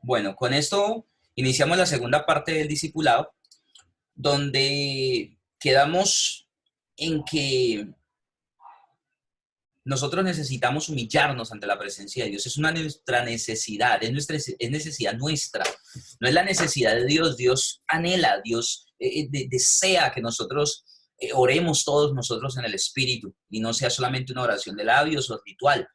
Bueno, con esto iniciamos la segunda parte del discipulado, donde quedamos en que nosotros necesitamos humillarnos ante la presencia de Dios. Es nuestra necesidad, es necesidad nuestra. No es la necesidad de Dios. Dios anhela, Dios desea que nosotros oremos todos nosotros en el Espíritu y no sea solamente una oración de labios o ritual.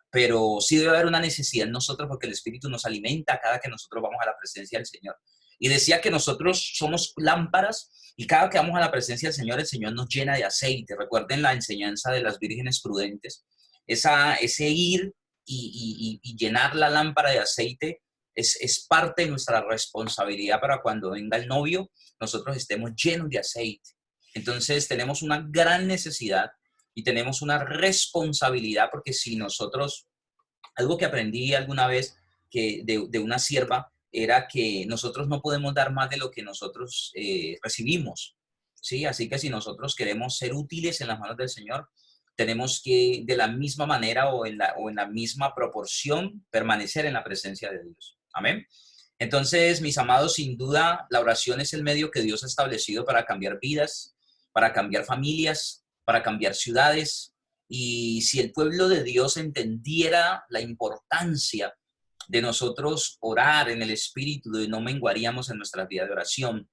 Pero sí debe haber una necesidad en nosotros porque el Espíritu nos alimenta cada que nosotros vamos a la presencia del Señor. Y decía que nosotros somos lámparas y cada que vamos a la presencia del Señor, el Señor nos llena de aceite. Recuerden la enseñanza de las vírgenes prudentes. Ese ir y llenar la lámpara de aceite es parte de nuestra responsabilidad para cuando venga el novio, nosotros estemos llenos de aceite. Entonces tenemos una gran necesidad y tenemos una responsabilidad porque si nosotros, algo que aprendí alguna vez que de una sierva era que nosotros no podemos dar más de lo que nosotros recibimos, ¿sí? Así que si nosotros queremos ser útiles en las manos del Señor, tenemos que de la misma manera o en la misma proporción permanecer en la presencia de Dios. Amén. Entonces, mis amados, sin duda, la oración es el medio que Dios ha establecido para cambiar vidas, para cambiar familias, para cambiar ciudades. Y si el pueblo de Dios entendiera la importancia de nosotros orar en el Espíritu, de no menguaríamos en nuestra vida de oración.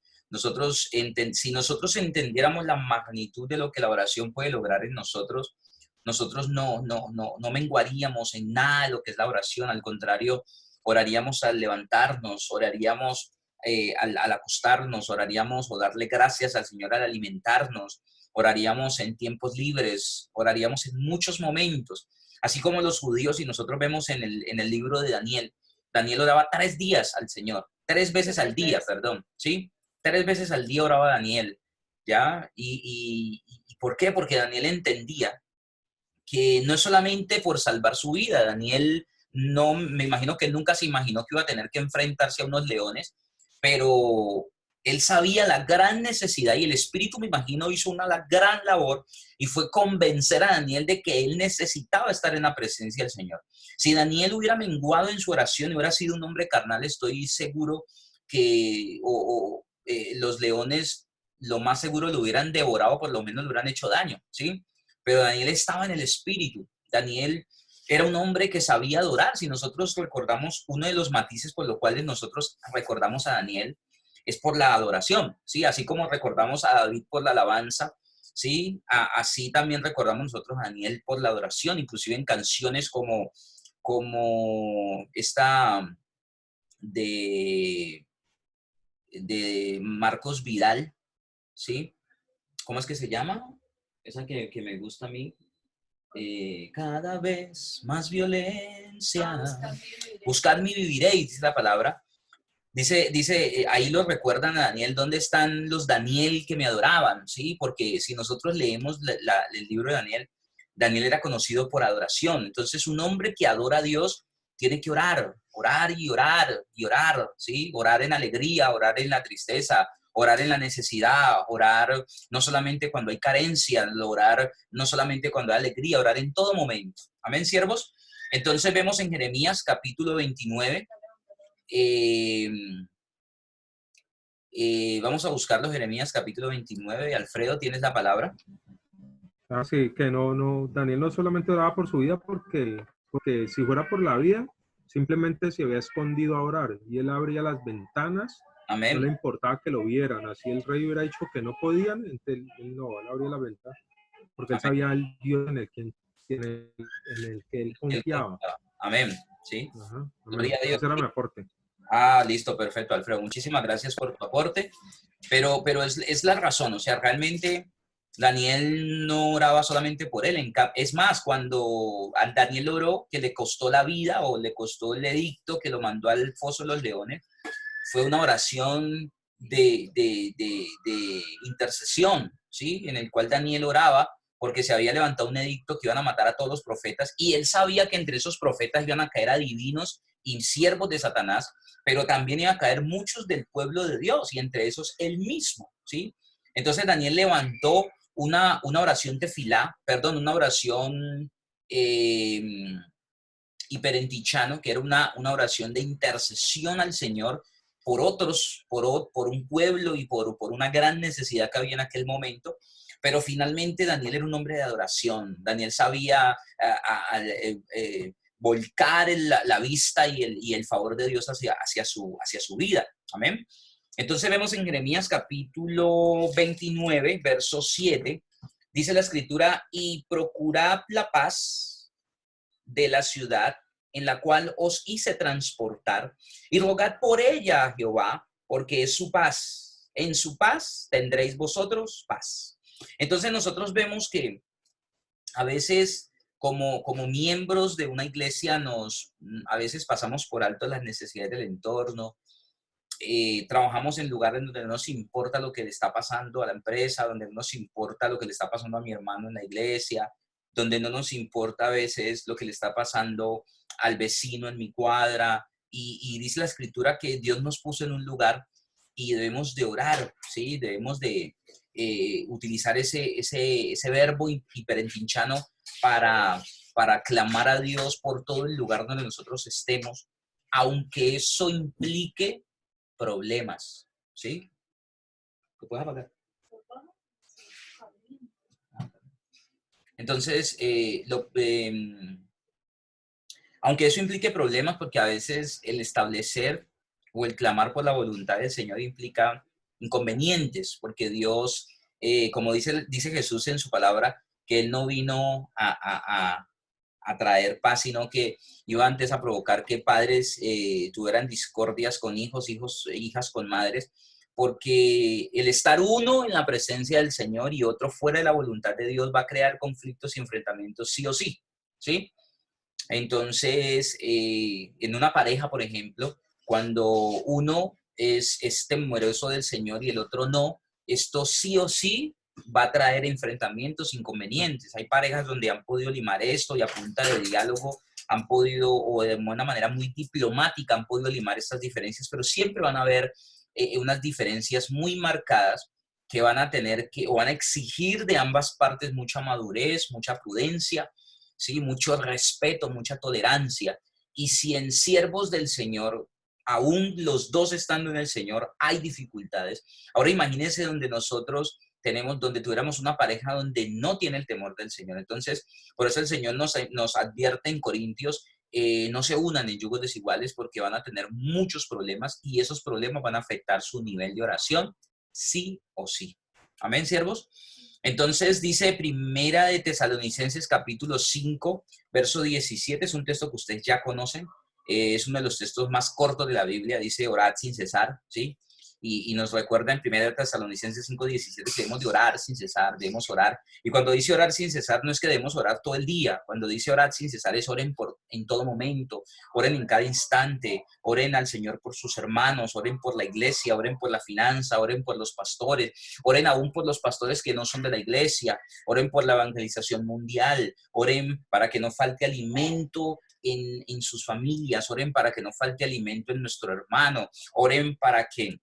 Si nosotros entendiéramos la magnitud de lo que la oración puede lograr en nosotros, nosotros no menguaríamos en nada de lo que es la oración. Al contrario, oraríamos al levantarnos, oraríamos al acostarnos, oraríamos o darle gracias al Señor al alimentarnos, oraríamos en tiempos libres, oraríamos en muchos momentos, así como los judíos, y nosotros vemos en el libro de Daniel. Daniel oraba 3 días al Señor, 3 veces al día, perdón, ¿sí? 3 veces al día oraba Daniel, ¿ya? ¿Y por qué? Porque Daniel entendía que no es solamente por salvar su vida. Daniel, no, me imagino que él nunca se imaginó que iba a tener que enfrentarse a unos leones, pero él sabía la gran necesidad y el Espíritu, me imagino, hizo una gran labor y fue convencer a Daniel de que él necesitaba estar en la presencia del Señor. Si Daniel hubiera menguado en su oración y hubiera sido un hombre carnal, estoy seguro que los leones lo más seguro lo hubieran devorado, por lo menos le hubieran hecho daño, ¿sí? Pero Daniel estaba en el Espíritu. Daniel era un hombre que sabía adorar. Si nosotros recordamos, uno de los matices por los cuales nosotros recordamos a Daniel es por la adoración, ¿sí? Así como recordamos a David por la alabanza, ¿sí? Así también recordamos nosotros a Daniel por la adoración, inclusive en canciones como esta de, de Marcos Vidal, ¿sí? ¿Cómo es que se llama? Esa que me gusta a mí. Cada vez más violencia. Buscad mi viviréis, dice la palabra. Dice, ahí lo recuerdan a Daniel, ¿dónde están los Daniel que me adoraban? ¿Sí? Porque si nosotros leemos el libro de Daniel, Daniel era conocido por adoración. Entonces, un hombre que adora a Dios tiene que orar, orar y orar y orar, ¿sí? Orar en alegría, orar en la tristeza, orar en la necesidad, orar no solamente cuando hay carencia, orar no solamente cuando hay alegría, orar en todo momento. Amén, siervos. Entonces vemos en Jeremías capítulo 29, eh, vamos a buscarlo, Jeremías capítulo 29. Alfredo, ¿tienes la palabra? Así que Daniel no solamente oraba por su vida porque si fuera por la vida, simplemente se había escondido a orar y él abría las ventanas, no Amén. le importaba que lo vieran, así el rey hubiera dicho que no podían, entonces él abría la ventana, porque él Amén. sabía el Dios en el que él Él confiaba. confiaba. Amén. ¿Sí? Ajá, Gloria amén. a Dios. Ese era mi aporte. Listo, perfecto, Alfredo. Muchísimas gracias por tu aporte. Pero es la razón, o sea, realmente Daniel no oraba solamente por él. Es más, cuando a Daniel oró que le costó la vida o le costó el edicto que lo mandó al foso de los leones, fue una oración de intercesión, ¿sí? En el cual Daniel oraba porque se había levantado un edicto que iban a matar a todos los profetas y él sabía que entre esos profetas iban a caer adivinos y siervos de Satanás, pero también iban a caer muchos del pueblo de Dios y entre esos él mismo, ¿sí? Entonces Daniel levantó una oración tefilá, perdón, una oración hiperentichano, que era una oración de intercesión al Señor por otros, por un pueblo y por una gran necesidad que había en aquel momento. Pero finalmente Daniel era un hombre de adoración. Daniel sabía volcar la vista y el favor de Dios hacia su vida. Amén. Entonces vemos en Jeremías capítulo 29, verso 7, dice la escritura: y procurad la paz de la ciudad en la cual os hice transportar, y rogad por ella a Jehová, porque es su paz. En su paz tendréis vosotros paz. Entonces nosotros vemos que a veces como miembros de una iglesia a veces pasamos por alto las necesidades del entorno. Trabajamos en lugares donde no nos importa lo que le está pasando a la empresa, donde no nos importa lo que le está pasando a mi hermano en la iglesia, donde no nos importa a veces lo que le está pasando al vecino en mi cuadra. Y dice la escritura que Dios nos puso en un lugar y debemos de orar, ¿sí? Debemos de utilizar ese verbo hiperentinchano para clamar a Dios por todo el lugar donde nosotros estemos, aunque eso implique problemas, ¿sí? ¿Lo puedes apagar? Entonces, aunque eso implique problemas, porque a veces el establecer o el clamar por la voluntad del Señor implica inconvenientes, porque Dios, como dice Jesús en su palabra, que Él no vino a traer paz, sino que iba antes a provocar que padres tuvieran discordias con hijos, hijas con madres, porque el estar uno en la presencia del Señor y otro fuera de la voluntad de Dios va a crear conflictos y enfrentamientos sí o sí, ¿sí? Entonces, en una pareja, por ejemplo, cuando uno es temeroso del Señor y el otro no, esto sí o sí va a traer enfrentamientos, inconvenientes. Hay parejas donde han podido limar esto y a punta de diálogo han podido, o de una manera muy diplomática, han podido limar estas diferencias, pero siempre van a haber unas diferencias muy marcadas que van a tener que, o van a exigir de ambas partes mucha madurez, mucha prudencia, ¿sí? Mucho respeto, mucha tolerancia. Y si en siervos del Señor, aún los dos estando en el Señor, hay dificultades, ahora imagínense donde tuviéramos una pareja donde no tiene el temor del Señor. Entonces, por eso el Señor nos advierte en Corintios: no se unan en yugos desiguales, porque van a tener muchos problemas y esos problemas van a afectar su nivel de oración, sí o sí. Amén, siervos. Entonces dice Primera de Tesalonicenses capítulo 5, verso 17, es un texto que ustedes ya conocen, es uno de los textos más cortos de la Biblia, dice: orad sin cesar, ¿sí? Y nos recuerda en Primera de Tesalonicenses 5, 17 que debemos de orar sin cesar, debemos orar. Y cuando dice orar sin cesar, no es que debemos orar todo el día. Cuando dice orar sin cesar, es oren en todo momento, oren en cada instante, oren al Señor por sus hermanos, oren por la iglesia, oren por la finanza, oren por los pastores, oren aún por los pastores que no son de la iglesia, oren por la evangelización mundial, oren para que no falte alimento en sus familias, oren para que no falte alimento en nuestro hermano, oren para que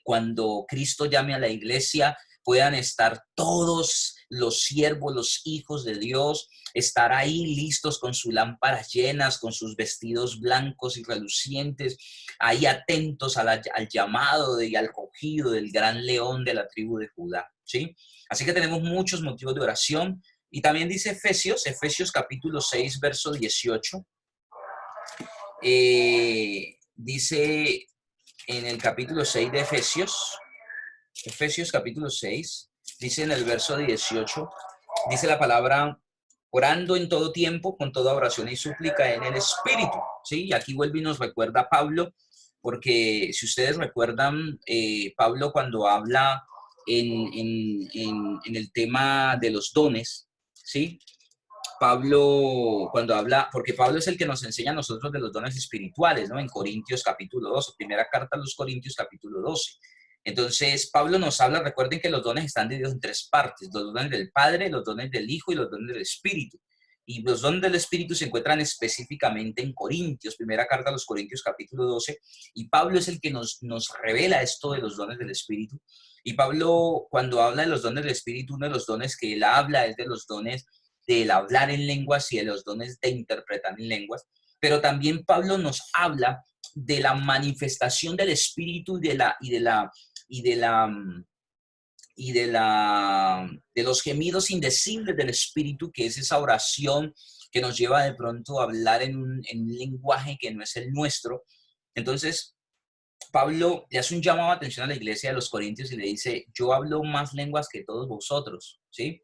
cuando Cristo llame a la iglesia puedan estar todos los siervos, los hijos de Dios, estar ahí listos con sus lámparas llenas, con sus vestidos blancos y relucientes, ahí atentos al llamado y al rugido del gran león de la tribu de Judá, ¿sí? Así que tenemos muchos motivos de oración. Y también dice Efesios capítulo 6, verso 18, dice en el capítulo 6 de Efesios capítulo 6, dice en el verso 18, dice la palabra: orando en todo tiempo, con toda oración y súplica en el Espíritu, ¿sí? Y aquí vuelve y nos recuerda a Pablo, porque si ustedes recuerdan, Pablo cuando habla en el tema de los dones, ¿sí? Pablo, cuando habla, porque Pablo es el que nos enseña a nosotros de los dones espirituales, ¿no? En Corintios capítulo 12, primera carta a los Corintios capítulo 12. Entonces, Pablo nos habla, recuerden que los dones están divididos en tres partes: los dones del Padre, los dones del Hijo y los dones del Espíritu. Y los dones del Espíritu se encuentran específicamente en Corintios, primera carta a los Corintios capítulo 12, y Pablo es el que nos revela esto de los dones del Espíritu. Y Pablo, cuando habla de los dones del Espíritu, uno de los dones que él habla es de los dones del hablar en lenguas y de los dones de interpretar en lenguas. pero también Pablo nos habla de la manifestación del Espíritu de los gemidos indecibles del Espíritu, que es esa oración que nos lleva de pronto a hablar en un lenguaje que no es el nuestro. Entonces, Pablo le hace un llamado de atención a la iglesia de los Corintios y le dice, yo hablo más lenguas que todos vosotros, ¿sí?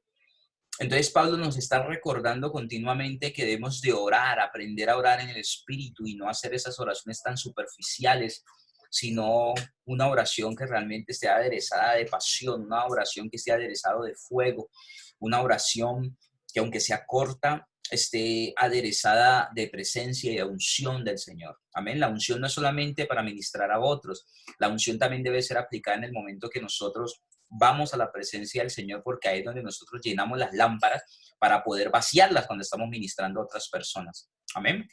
Entonces Pablo nos está recordando continuamente que debemos de orar, aprender a orar en el Espíritu y no hacer esas oraciones tan superficiales, sino una oración que realmente esté aderezada de pasión, una oración que esté aderezada de fuego, una oración que aunque sea corta, esté aderezada de presencia y de unción del Señor. Amén. La unción no es solamente para ministrar a otros, la unción también debe ser aplicada en el momento que nosotros vamos a la presencia del Señor, porque ahí es donde nosotros llenamos las lámparas para poder vaciarlas cuando estamos ministrando a otras personas. Amén.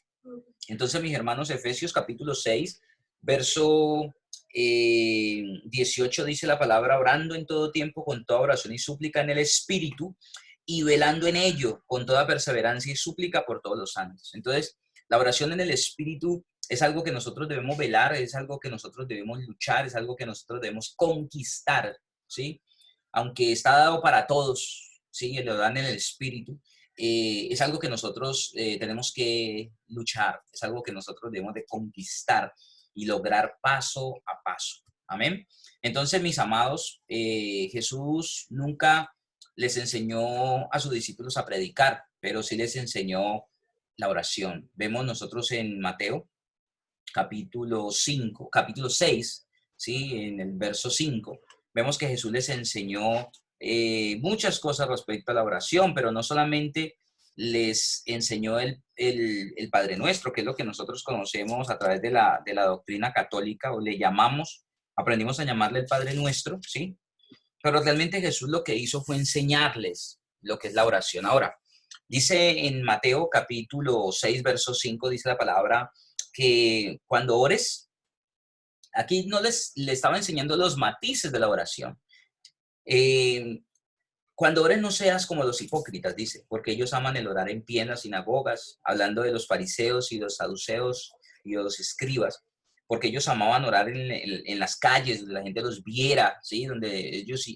Entonces, mis hermanos, Efesios capítulo 6, verso 18 dice la palabra, orando en todo tiempo con toda oración y súplica en el Espíritu y velando en ello con toda perseverancia y súplica por todos los santos. Entonces, la oración en el Espíritu es algo que nosotros debemos velar, es algo que nosotros debemos luchar, es algo que nosotros debemos conquistar, ¿sí? Aunque está dado para todos, ¿sí? Lo dan en el Espíritu. Es algo que nosotros tenemos que luchar, es algo que nosotros debemos de conquistar y lograr paso a paso. Amén. Entonces, mis amados, Jesús nunca les enseñó a sus discípulos a predicar, pero sí les enseñó la oración. Vemos nosotros en Mateo capítulo 6, ¿sí? En el verso 5, vemos que Jesús les enseñó muchas cosas respecto a la oración, pero no solamente les enseñó el Padre Nuestro, que es lo que nosotros conocemos a través de la doctrina católica, o le llamamos, aprendimos a llamarle el Padre Nuestro, ¿sí? Pero realmente Jesús lo que hizo fue enseñarles lo que es la oración. Ahora, dice en Mateo capítulo 6, verso 5, dice la palabra que cuando ores, aquí no le estaba enseñando los matices de la oración. Cuando ores no seas como los hipócritas, dice, porque ellos aman el orar en pie en las sinagogas, hablando de los fariseos y los saduceos y los escribas, porque ellos amaban orar en las calles, donde la gente los viera, ¿sí? Donde ellos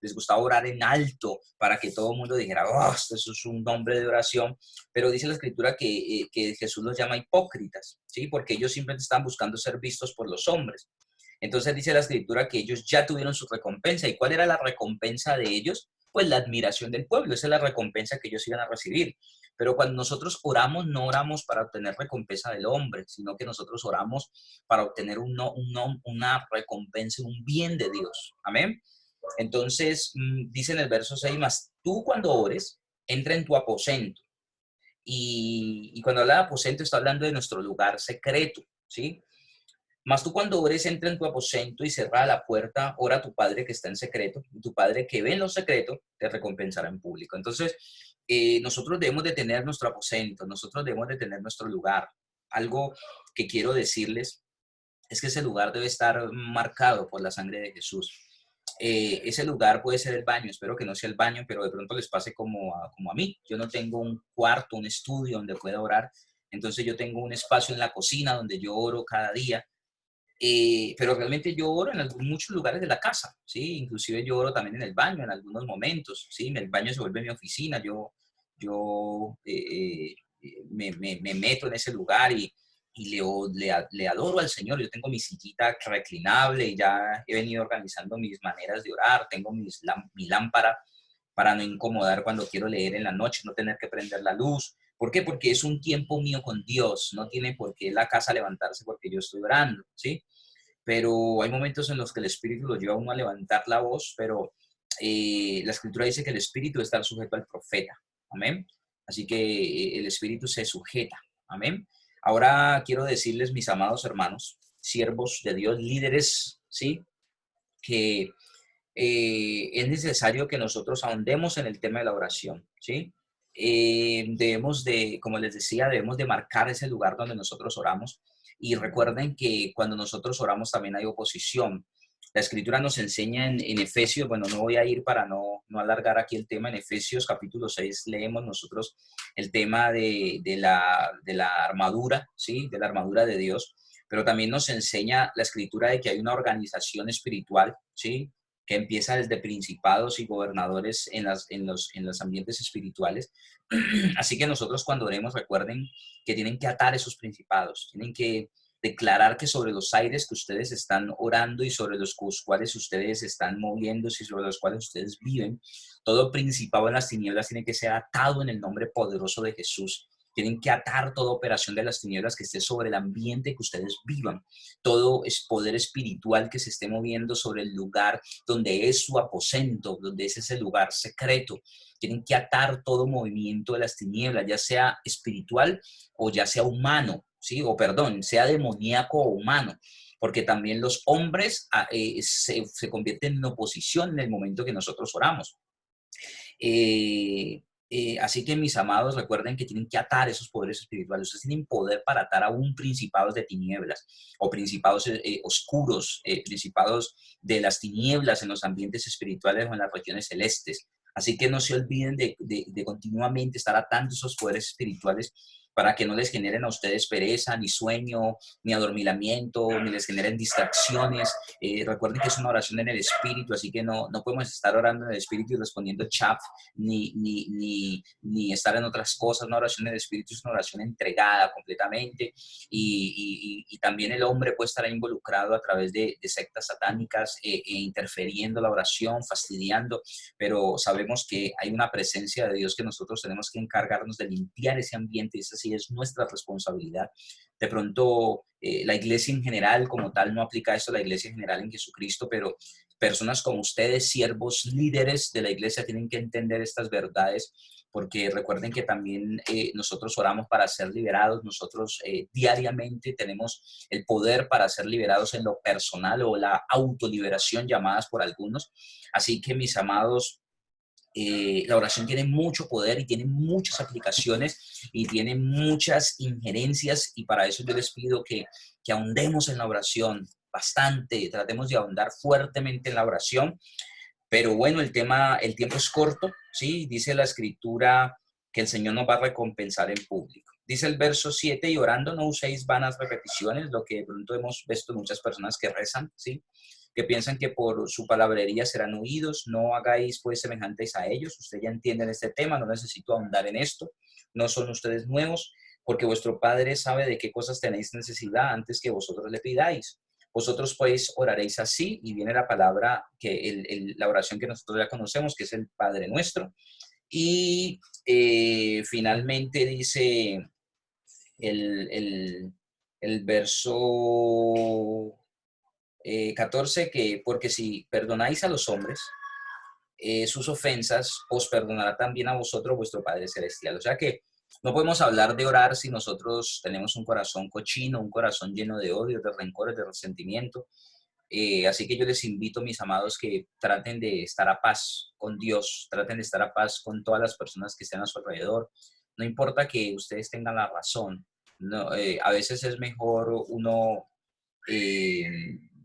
les gustaba orar en alto para que todo el mundo dijera, oh, esto es un nombre de oración. Pero dice la Escritura que Jesús los llama hipócritas, ¿sí? Porque ellos simplemente están buscando ser vistos por los hombres. Entonces dice la Escritura que ellos ya tuvieron su recompensa. ¿Y cuál era la recompensa de ellos? Pues la admiración del pueblo. Esa es la recompensa que ellos iban a recibir. Pero cuando nosotros oramos, no oramos para obtener recompensa del hombre, sino que nosotros oramos para obtener una recompensa, un bien de Dios. Amén. Entonces, dice en el verso 6, más tú cuando ores, entra en tu aposento. Y cuando habla de aposento, está hablando de nuestro lugar secreto, ¿sí? Mas tú cuando ores, entra en tu aposento y cerra la puerta, ora a tu Padre que está en secreto, y tu Padre que ve en lo secreto te recompensará en público. Entonces, nosotros debemos de tener nuestro aposento, nosotros debemos de tener nuestro lugar. Algo que quiero decirles es que ese lugar debe estar marcado por la sangre de Jesús. Ese lugar puede ser el baño, espero que no sea el baño, pero de pronto les pase como a mí. Yo no tengo un cuarto, un estudio donde pueda orar, entonces yo tengo un espacio en la cocina donde yo oro cada día. Pero realmente yo oro en muchos lugares de la casa, ¿sí? Inclusive yo oro también en el baño en algunos momentos, ¿sí? El baño se vuelve mi oficina, yo me meto en ese lugar y le adoro al Señor. Yo tengo mi sillita reclinable y ya he venido organizando mis maneras de orar, tengo mi lámpara para no incomodar cuando quiero leer en la noche, no tener que prender la luz. ¿Por qué? Porque es un tiempo mío con Dios, no tiene por qué la casa levantarse porque yo estoy orando, ¿sí? Pero hay momentos en los que el Espíritu lo lleva a uno a levantar la voz, pero la Escritura dice que el Espíritu debe estar sujeto al profeta, amén. Así que el Espíritu se sujeta, amén. Ahora quiero decirles, mis amados hermanos, siervos de Dios, líderes, ¿sí? Que es necesario que nosotros ahondemos en el tema de la oración, ¿sí? Debemos de, como les decía, debemos de marcar ese lugar donde nosotros oramos. Y recuerden que cuando nosotros oramos también hay oposición. La Escritura nos enseña en Efesios, bueno, no voy a ir para no alargar aquí el tema, en Efesios capítulo 6 leemos nosotros el tema de la armadura, ¿sí? De la armadura de Dios, pero también nos enseña la Escritura de que hay una organización espiritual, ¿sí? Que empieza desde principados y gobernadores en los ambientes espirituales. Así que nosotros cuando oremos, recuerden que tienen que atar esos principados, tienen que declarar que sobre los aires que ustedes están orando y sobre los cuales ustedes están moviéndose y sobre los cuales ustedes viven, todo principado en las tinieblas tiene que ser atado en el nombre poderoso de Jesús. Tienen que atar toda operación de las tinieblas que esté sobre el ambiente que ustedes vivan. Todo es poder espiritual que se esté moviendo sobre el lugar donde es su aposento, donde es ese lugar secreto. Tienen que atar todo movimiento de las tinieblas, ya sea espiritual o ya sea humano, ¿sí? O perdón, sea demoníaco o humano, porque también los hombres se convierten en oposición en el momento que nosotros oramos. Así que mis amados, recuerden que tienen que atar esos poderes espirituales. Ustedes tienen poder para atar aún principados de tinieblas o principados oscuros, principados de las tinieblas en los ambientes espirituales o en las regiones celestes. Así que no se olviden de continuamente estar atando esos poderes espirituales para que no les generen a ustedes pereza, ni sueño, ni adormilamiento, ni les generen distracciones. Recuerden que es una oración en el Espíritu, así que no podemos estar orando en el Espíritu y respondiendo chat, ni estar en otras cosas. Una oración en el Espíritu es una oración entregada completamente y también el hombre puede estar involucrado a través de sectas satánicas interfiriendo la oración, fastidiando, pero sabemos que hay una presencia de Dios que nosotros tenemos que encargarnos de limpiar ese ambiente, y esa sí es nuestra responsabilidad. De pronto, la iglesia en general como tal no aplica esto, la iglesia en general en Jesucristo, pero personas como ustedes, siervos, líderes de la iglesia, tienen que entender estas verdades, porque recuerden que también nosotros oramos para ser liberados, nosotros diariamente tenemos el poder para ser liberados en lo personal o la autoliberación llamadas por algunos. Así que mis amados, la oración tiene mucho poder y tiene muchas aplicaciones y tiene muchas injerencias, y para eso yo les pido que ahondemos en la oración bastante, tratemos de ahondar fuertemente en la oración. Pero bueno, el tiempo es corto, ¿sí? Dice la Escritura que el Señor nos va a recompensar en público. Dice el verso 7, y orando no uséis vanas repeticiones, lo que de pronto hemos visto muchas personas que rezan, ¿sí? Que piensan que por su palabrería serán oídos. No hagáis pues semejantes a ellos. Ustedes ya entienden este tema, no necesito ahondar en esto. No son ustedes nuevos, porque vuestro Padre sabe de qué cosas tenéis necesidad antes que vosotros le pidáis. Vosotros pues oraréis así, y viene la palabra, la oración que nosotros ya conocemos, que es el Padre Nuestro. Y finalmente dice el verso 14, que porque si perdonáis a los hombres sus ofensas, os perdonará también a vosotros vuestro Padre Celestial. O sea que no podemos hablar de orar si nosotros tenemos un corazón cochino, un corazón lleno de odio, de rencores, de resentimiento. Así que yo les invito, mis amados, que traten de estar a paz con Dios, traten de estar a paz con todas las personas que estén a su alrededor. No importa que ustedes tengan la razón. No, a veces es mejor uno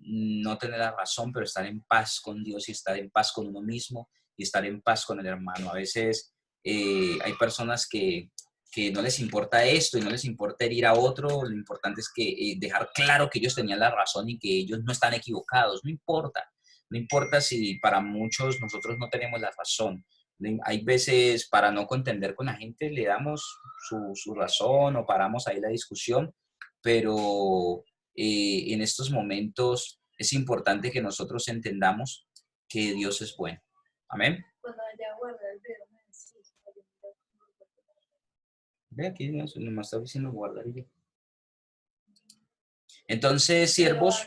no tener la razón, pero estar en paz con Dios y estar en paz con uno mismo y estar en paz con el hermano. A veces hay personas que no les importa esto y no les importa herir a otro. Lo importante es que dejar claro que ellos tenían la razón y que ellos no están equivocados. No importa. No importa si para muchos nosotros no tenemos la razón. Hay veces, para no contender con la gente, le damos su razón o paramos ahí la discusión, pero en estos momentos es importante que nosotros entendamos que Dios es bueno. Amén. Ve aquí, no me está diciendo guardar. Entonces, siervos.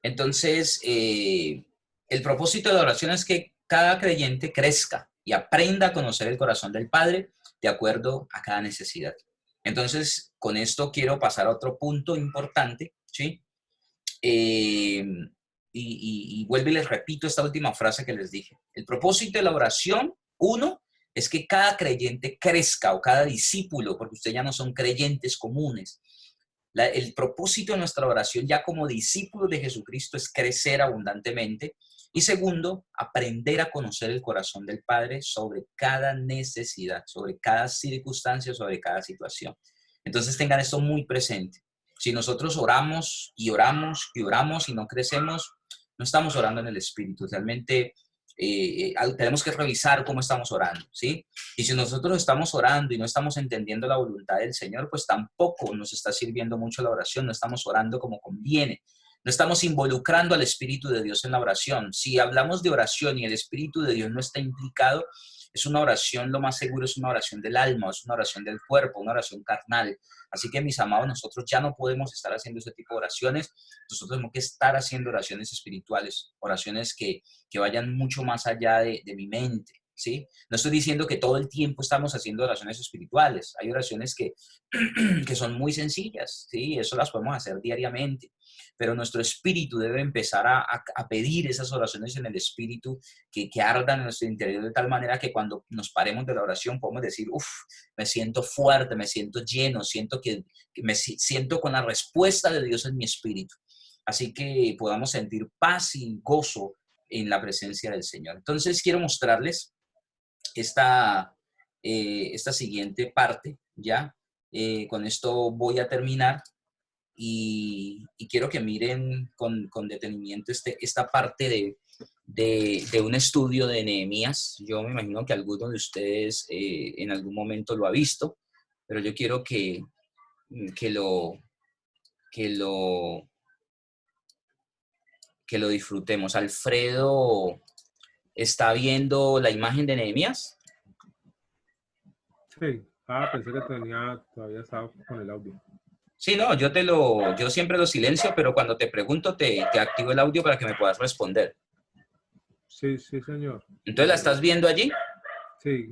Entonces, el propósito de la oración es que cada creyente crezca y aprenda a conocer el corazón del Padre de acuerdo a cada necesidad. Entonces, con esto quiero pasar a otro punto importante, ¿sí? Y vuelvo y les repito esta última frase que les dije. El propósito de la oración, uno, es que cada creyente crezca, o cada discípulo, porque ustedes ya no son creyentes comunes. El propósito de nuestra oración ya como discípulos de Jesucristo es crecer abundantemente. Y segundo, aprender a conocer el corazón del Padre sobre cada necesidad, sobre cada circunstancia, sobre cada situación. Entonces tengan esto muy presente. Si nosotros oramos y oramos y oramos y no crecemos, no estamos orando en el Espíritu. Realmente tenemos que revisar cómo estamos orando, ¿sí? Y si nosotros estamos orando y no estamos entendiendo la voluntad del Señor, pues tampoco nos está sirviendo mucho la oración, no estamos orando como conviene. No estamos involucrando al Espíritu de Dios en la oración. Si hablamos de oración y el Espíritu de Dios no está implicado, es una oración, lo más seguro es una oración del alma, es una oración del cuerpo, una oración carnal. Así que, mis amados, nosotros ya no podemos estar haciendo ese tipo de oraciones. Nosotros tenemos que estar haciendo oraciones espirituales, oraciones que vayan mucho más allá de mi mente, ¿sí? No estoy diciendo que todo el tiempo estamos haciendo oraciones espirituales. Hay oraciones que son muy sencillas, ¿sí? Eso las podemos hacer diariamente. Pero nuestro espíritu debe empezar a pedir esas oraciones en el espíritu que ardan en nuestro interior de tal manera que cuando nos paremos de la oración podemos decir, uff, me siento fuerte, me siento lleno, siento que siento con la respuesta de Dios en mi espíritu. Así que podamos sentir paz y gozo en la presencia del Señor. Entonces quiero mostrarles esta siguiente parte, ¿ya? Con esto voy a terminar. Y quiero que miren con detenimiento esta parte de un estudio de Nehemías. Yo me imagino que alguno de ustedes en algún momento lo ha visto, pero yo quiero que lo disfrutemos. Alfredo, ¿está viendo la imagen de Nehemías? Sí. Pensé que todavía estaba con el audio. Sí, no, yo siempre lo silencio, pero cuando te pregunto te activo el audio para que me puedas responder. Sí, sí, señor. ¿Entonces la estás viendo allí? Sí.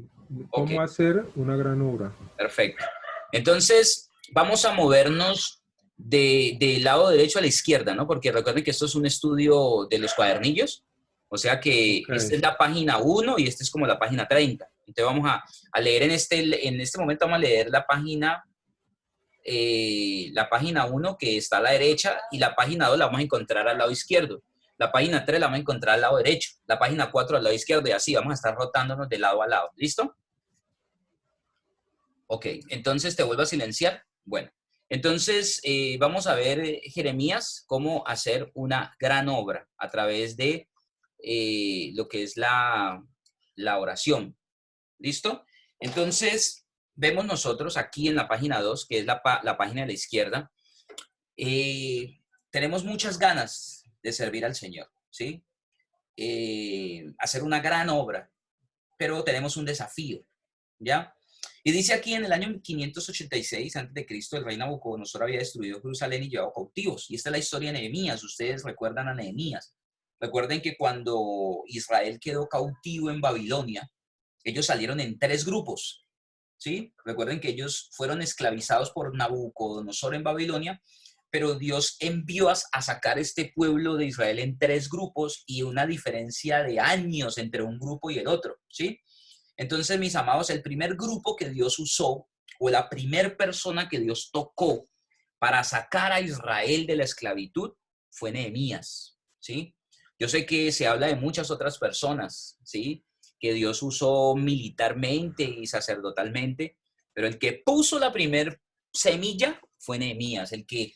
¿Cómo Okay. hacer una gran obra? Perfecto. Entonces, vamos a movernos del lado derecho a la izquierda, ¿no? Porque recuerden que esto es un estudio de los cuadernillos, o sea que esta es la página 1 y esta es como la página 30. Entonces vamos a leer en este momento vamos a leer la página 1 que está a la derecha y la página 2 la vamos a encontrar al lado izquierdo. La página 3 la vamos a encontrar al lado derecho, la página 4 al lado izquierdo y así vamos a estar rotándonos de lado a lado. ¿Listo? Ok, entonces te vuelvo a silenciar. Bueno, entonces vamos a ver, Jeremías, cómo hacer una gran obra a través de lo que es la oración. ¿Listo? Entonces, vemos nosotros aquí en la página 2, que es la página de la izquierda, tenemos muchas ganas de servir al Señor, ¿sí? Hacer una gran obra, pero tenemos un desafío, ¿ya? Y dice aquí en el año 586 a.C., el rey Nabucodonosor había destruido Jerusalén y llevado cautivos. Y esta es la historia de Nehemías. Ustedes recuerdan a Nehemías. Recuerden que cuando Israel quedó cautivo en Babilonia, ellos salieron en 3 grupos, ¿sí? Recuerden que ellos fueron esclavizados por Nabucodonosor en Babilonia, pero Dios envió a sacar este pueblo de Israel en 3 grupos y una diferencia de años entre un grupo y el otro, ¿sí? Entonces, mis amados, el primer grupo que Dios usó, o la primera persona que Dios tocó para sacar a Israel de la esclavitud, fue Nehemías, ¿sí? Yo sé que se habla de muchas otras personas, ¿sí? Que Dios usó militarmente y sacerdotalmente, pero el que puso la primer semilla fue Nehemías, el que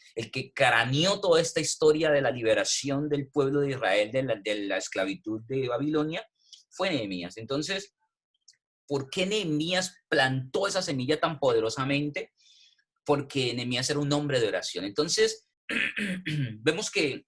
craneó toda esta historia de la liberación del pueblo de Israel de la esclavitud de Babilonia, fue Nehemías. Entonces, ¿por qué Nehemías plantó esa semilla tan poderosamente? Porque Nehemías era un hombre de oración. Entonces, vemos que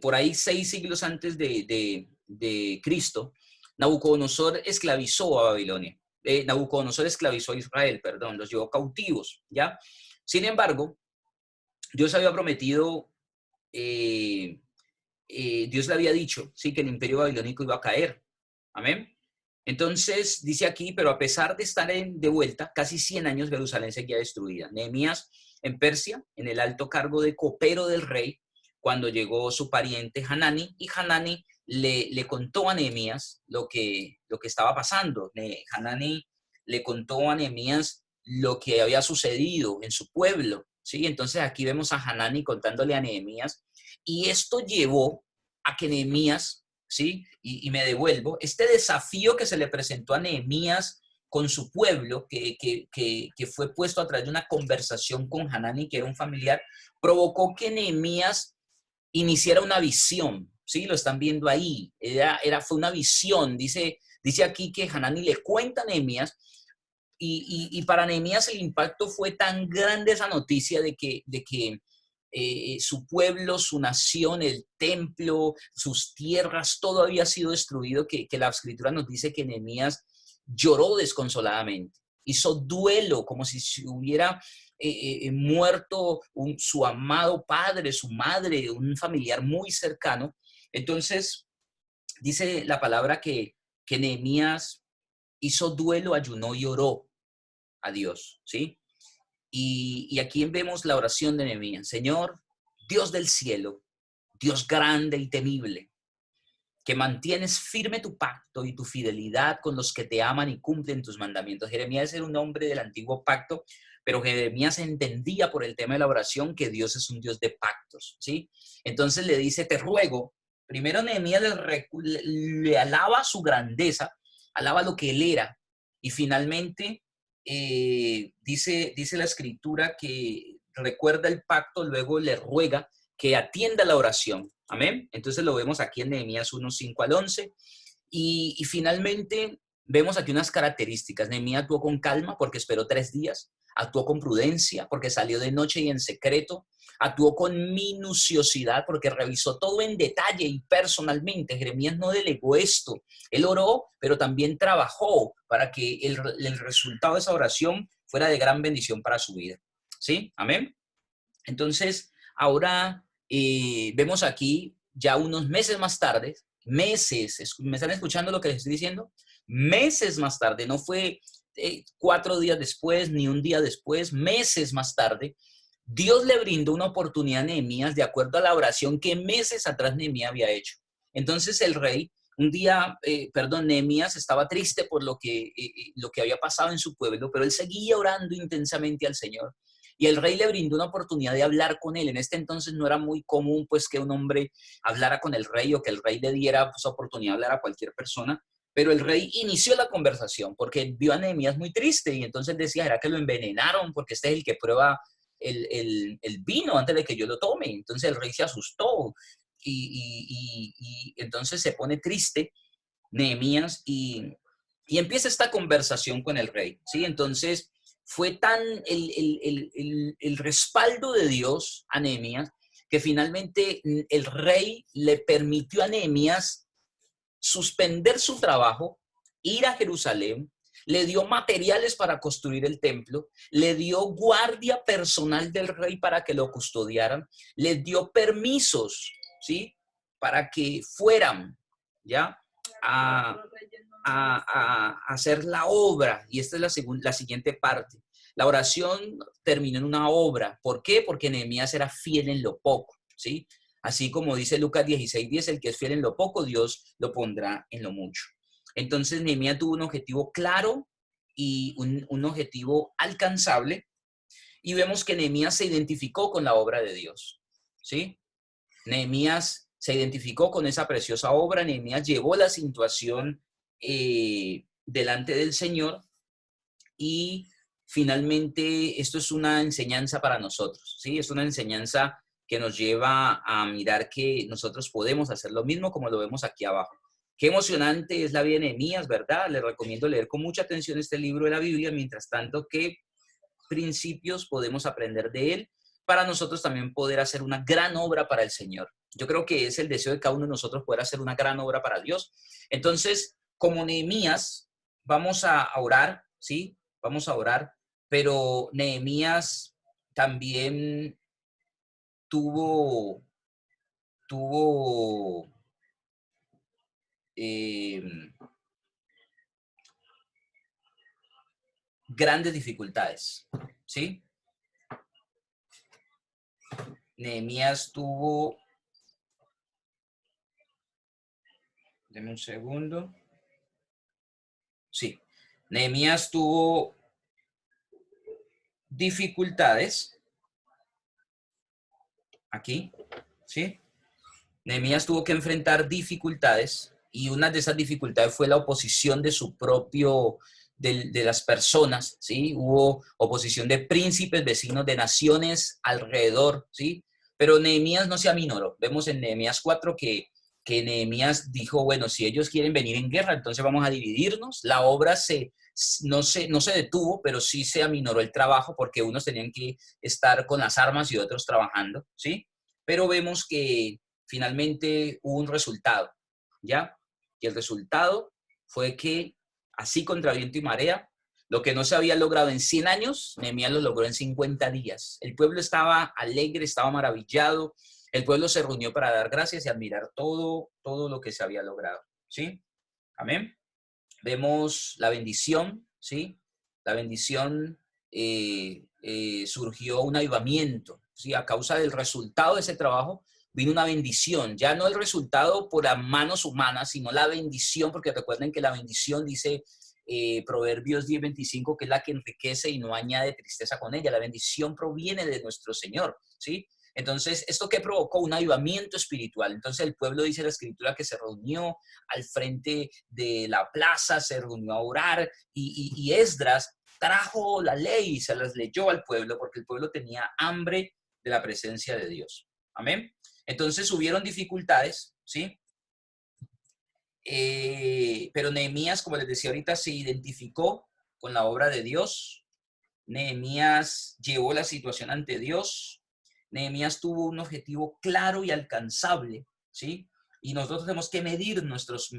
por ahí 6 siglos antes de Cristo, Nabucodonosor esclavizó a Babilonia. Nabucodonosor esclavizó a Israel, perdón, los llevó cautivos, ¿ya? Sin embargo, Dios había prometido, Dios le había dicho, sí, que el imperio babilónico iba a caer. Amén. Entonces, dice aquí, pero a pesar de estar de vuelta, casi 100 años Jerusalén seguía destruida. Nehemías en Persia, en el alto cargo de copero del rey, cuando llegó su pariente Hanani, y Hanani le contó a Nehemías lo que estaba pasando. Hanani le contó a Nehemías lo que había sucedido en su pueblo, ¿sí? Entonces aquí vemos a Hanani contándole a Nehemías, y esto llevó a que Nehemías, ¿sí? Y me devuelvo, este desafío que se le presentó a Nehemías con su pueblo, que fue puesto a través de una conversación con Hanani, que era un familiar, provocó que Nehemías iniciara una visión, ¿sí? Lo están viendo ahí, fue una visión, dice aquí que Hanani le cuenta a Nehemías, y para Nehemías el impacto fue tan grande esa noticia de que su pueblo, su nación, el templo, sus tierras, todo había sido destruido, que la escritura nos dice que Nehemías lloró desconsoladamente, hizo duelo como si hubiera muerto su amado padre, su madre, un familiar muy cercano. Entonces, dice la palabra que Nehemías hizo duelo, ayunó y oró a Dios, ¿sí? Y aquí vemos la oración de Nehemías. Señor, Dios del cielo, Dios grande y temible, que mantienes firme tu pacto y tu fidelidad con los que te aman y cumplen tus mandamientos. Jeremías era un hombre del antiguo pacto, pero Jeremías entendía por el tema de la oración que Dios es un Dios de pactos, ¿sí? Entonces le dice, te ruego, primero Nehemías le alaba su grandeza, alaba lo que él era, y finalmente dice la escritura que recuerda el pacto, luego le ruega que atienda la oración. Amén. Entonces lo vemos aquí en Nehemías 1, 5 al 11. Y finalmente vemos aquí unas características. Nehemías actuó con calma porque esperó 3 días. Actuó con prudencia porque salió de noche y en secreto. Actuó con minuciosidad porque revisó todo en detalle y personalmente. Jeremías no delegó esto. Él oró, pero también trabajó para que el resultado de esa oración fuera de gran bendición para su vida. ¿Sí? Amén. Entonces, ahora vemos aquí ya unos meses más tarde, meses, ¿me están escuchando lo que les estoy diciendo? Meses más tarde, no fue 4 días después, ni un día después, meses más tarde, Dios le brindó una oportunidad a Nehemías de acuerdo a la oración que meses atrás Nehemías había hecho. Entonces el rey, un día, Nehemías estaba triste por lo que había pasado en su pueblo, pero él seguía orando intensamente al Señor. Y el rey le brindó una oportunidad de hablar con él. En este entonces no era muy común pues que un hombre hablara con el rey o que el rey le diera pues, oportunidad de hablar a cualquier persona. Pero el rey inició la conversación porque vio a Nehemías muy triste y entonces decía, ¿será que lo envenenaron? Porque este es el que prueba el vino antes de que yo lo tome. Entonces el rey se asustó y entonces se pone triste Nehemías y empieza esta conversación con el rey, ¿sí? Entonces fue tan el respaldo de Dios a Nehemías que finalmente el rey le permitió a Nehemías suspender su trabajo, ir a Jerusalén, le dio materiales para construir el templo, le dio guardia personal del rey para que lo custodiaran, le dio permisos, ¿sí? Para que fueran, ¿ya? A, a hacer la obra. Y esta es la siguiente parte. La oración terminó en una obra. ¿Por qué? Porque Nehemías era fiel en lo poco, ¿sí? Así como dice Lucas 16:10, el que es fiel en lo poco, Dios lo pondrá en lo mucho. Entonces, Nehemías tuvo un objetivo claro y un objetivo alcanzable. Y vemos que Nehemías se identificó con la obra de Dios, ¿sí? Nehemías se identificó con esa preciosa obra. Nehemías llevó la situación delante del Señor y finalmente esto es una enseñanza para nosotros, ¿sí? Es una enseñanza que nos lleva a mirar que nosotros podemos hacer lo mismo como lo vemos aquí abajo. Qué emocionante es la vida de Nehemías, ¿verdad? Les recomiendo leer con mucha atención este libro de la Biblia, mientras tanto qué principios podemos aprender de él para nosotros también poder hacer una gran obra para el Señor. Yo creo que es el deseo de cada uno de nosotros poder hacer una gran obra para Dios. Entonces, como Nehemías, vamos a orar, ¿sí? Vamos a orar, pero Nehemías también tuvo, tuvo eh, grandes dificultades, ¿sí? Nehemías tuvo, deme un segundo, sí, Nehemías tuvo dificultades, aquí, ¿sí? Nehemías tuvo que enfrentar dificultades y una de esas dificultades fue la oposición de su propio, de las personas, ¿sí? Hubo oposición de príncipes, vecinos de naciones alrededor, ¿sí? Pero Nehemías no se aminoró. Vemos en Nehemías 4 que Nehemías dijo, bueno, si ellos quieren venir en guerra, entonces vamos a dividirnos. La obra no se detuvo, pero sí se aminoró el trabajo porque unos tenían que estar con las armas y otros trabajando, ¿sí? Pero vemos que finalmente hubo un resultado, ¿ya? Y el resultado fue que, así contra viento y marea, lo que no se había logrado en 100 años, Nehemías lo logró en 50 días. El pueblo estaba alegre, estaba maravillado, el pueblo se reunió para dar gracias y admirar todo lo que se había logrado, ¿sí? Amén. Vemos la bendición, ¿sí? La bendición surgió un avivamiento, ¿sí? A causa del resultado de ese trabajo vino una bendición, ya no el resultado por las manos humanas, sino la bendición, porque recuerden que la bendición dice Proverbios 10:25, que es la que enriquece y no añade tristeza con ella. La bendición proviene de nuestro Señor, ¿sí? Entonces, ¿esto qué provocó? Un avivamiento espiritual. Entonces, el pueblo, dice la Escritura, que se reunió al frente de la plaza, se reunió a orar y Esdras trajo la ley y se las leyó al pueblo porque el pueblo tenía hambre de la presencia de Dios. Amén. Entonces, hubieron dificultades, ¿sí? Pero Nehemías, como les decía ahorita, se identificó con la obra de Dios. Nehemías llevó la situación ante Dios. Nehemías tuvo un objetivo claro y alcanzable, ¿sí? Y nosotros tenemos que medir nuestros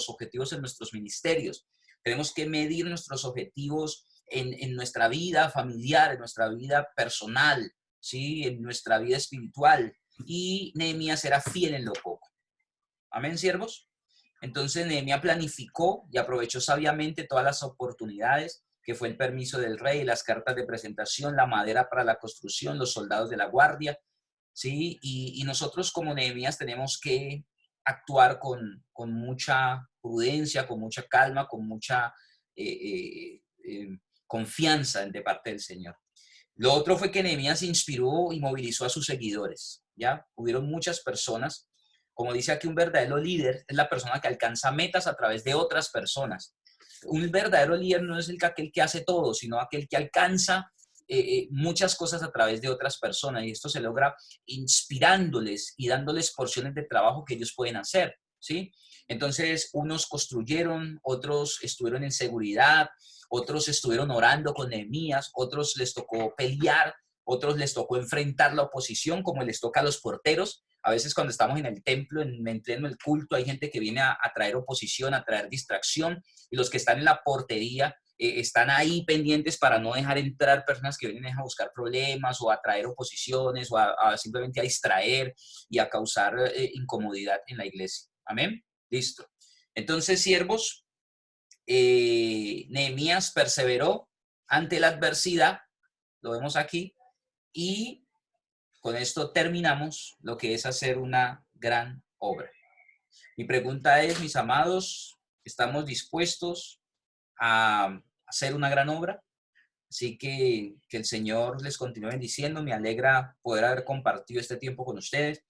objetivos en nuestros ministerios. Tenemos que medir nuestros objetivos en nuestra vida familiar, en nuestra vida personal, ¿sí? En nuestra vida espiritual. Y Nehemías era fiel en lo poco. Amén, siervos. Entonces Nehemías planificó y aprovechó sabiamente todas las oportunidades, que fue el permiso del rey, las cartas de presentación, la madera para la construcción, los soldados de la guardia, ¿sí? Y nosotros como Nehemías tenemos que actuar con mucha prudencia, con mucha calma, con mucha confianza de parte del Señor. Lo otro fue que Nehemías inspiró y movilizó a sus seguidores, ¿ya? Hubieron muchas personas. Como dice aquí, un verdadero líder es la persona que alcanza metas a través de otras personas. Un verdadero líder no es aquel que hace todo, sino aquel que alcanza muchas cosas a través de otras personas. Y esto se logra inspirándoles y dándoles porciones de trabajo que ellos pueden hacer, ¿sí? Entonces, unos construyeron, otros estuvieron en seguridad, otros estuvieron orando con Nehemías, otros les tocó pelear, otros les tocó enfrentar la oposición, como les toca a los porteros. A veces cuando estamos en el templo, en pleno el culto, hay gente que viene a traer oposición, a traer distracción, y los que están en la portería están ahí pendientes para no dejar entrar personas que vienen a buscar problemas o a traer oposiciones o a simplemente a distraer y a causar incomodidad en la iglesia. Amén. Listo. Entonces, siervos, Nehemías perseveró ante la adversidad, lo vemos aquí, y con esto terminamos lo que es hacer una gran obra. Mi pregunta es, mis amados, ¿estamos dispuestos a hacer una gran obra? Así que el Señor les continúe bendiciendo. Me alegra poder haber compartido este tiempo con ustedes,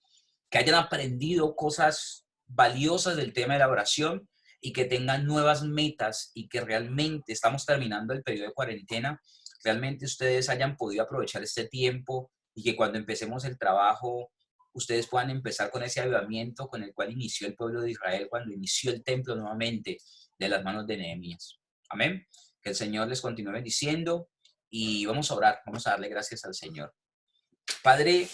que hayan aprendido cosas valiosas del tema de la oración y que tengan nuevas metas y que realmente estamos terminando el periodo de cuarentena, realmente ustedes hayan podido aprovechar este tiempo y que cuando empecemos el trabajo, ustedes puedan empezar con ese avivamiento con el cual inició el pueblo de Israel cuando inició el templo nuevamente de las manos de Nehemías. Amén. Que el Señor les continúe bendiciendo y vamos a orar, vamos a darle gracias al Señor. Padre,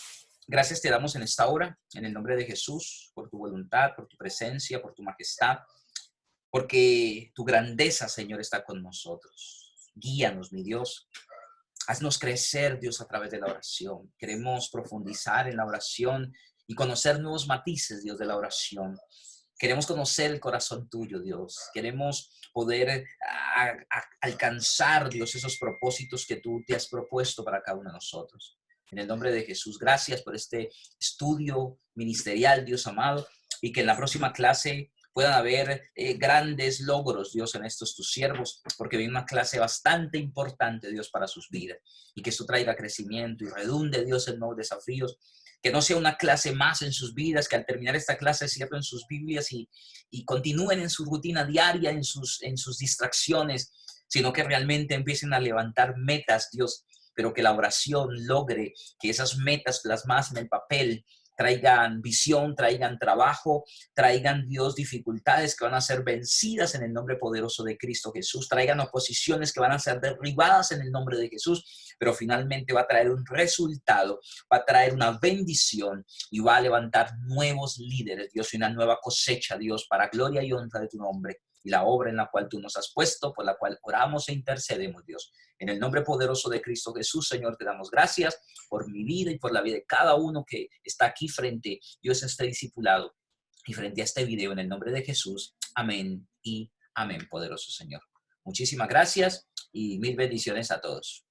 gracias te damos en esta hora, en el nombre de Jesús, por tu voluntad, por tu presencia, por tu majestad, porque tu grandeza, Señor, está con nosotros. Guíanos, mi Dios. Haznos crecer, Dios, a través de la oración. Queremos profundizar en la oración y conocer nuevos matices, Dios, de la oración. Queremos conocer el corazón tuyo, Dios. Queremos poder alcanzar, Dios, esos propósitos que tú te has propuesto para cada uno de nosotros. En el nombre de Jesús, gracias por este estudio ministerial, Dios amado, y que en la próxima clase puedan haber grandes logros, Dios, en estos tus siervos, porque viene una clase bastante importante, Dios, para sus vidas. Y que esto traiga crecimiento y redunde, Dios, en nuevos desafíos. Que no sea una clase más en sus vidas, que al terminar esta clase cierren sus Biblias y continúen en su rutina diaria, en sus distracciones, sino que realmente empiecen a levantar metas, Dios, pero que la oración logre que esas metas plasmadas en el papel traigan visión, traigan trabajo, traigan, Dios, dificultades que van a ser vencidas en el nombre poderoso de Cristo Jesús, traigan oposiciones que van a ser derribadas en el nombre de Jesús, pero finalmente va a traer un resultado, va a traer una bendición y va a levantar nuevos líderes, Dios, y una nueva cosecha, Dios, para gloria y honra de tu nombre y la obra en la cual tú nos has puesto, por la cual oramos e intercedemos, Dios. En el nombre poderoso de Cristo Jesús, Señor, te damos gracias por mi vida y por la vida de cada uno que está aquí frente, Dios, a este discipulado y frente a este video, en el nombre de Jesús. Amén y amén, poderoso Señor. Muchísimas gracias y mil bendiciones a todos.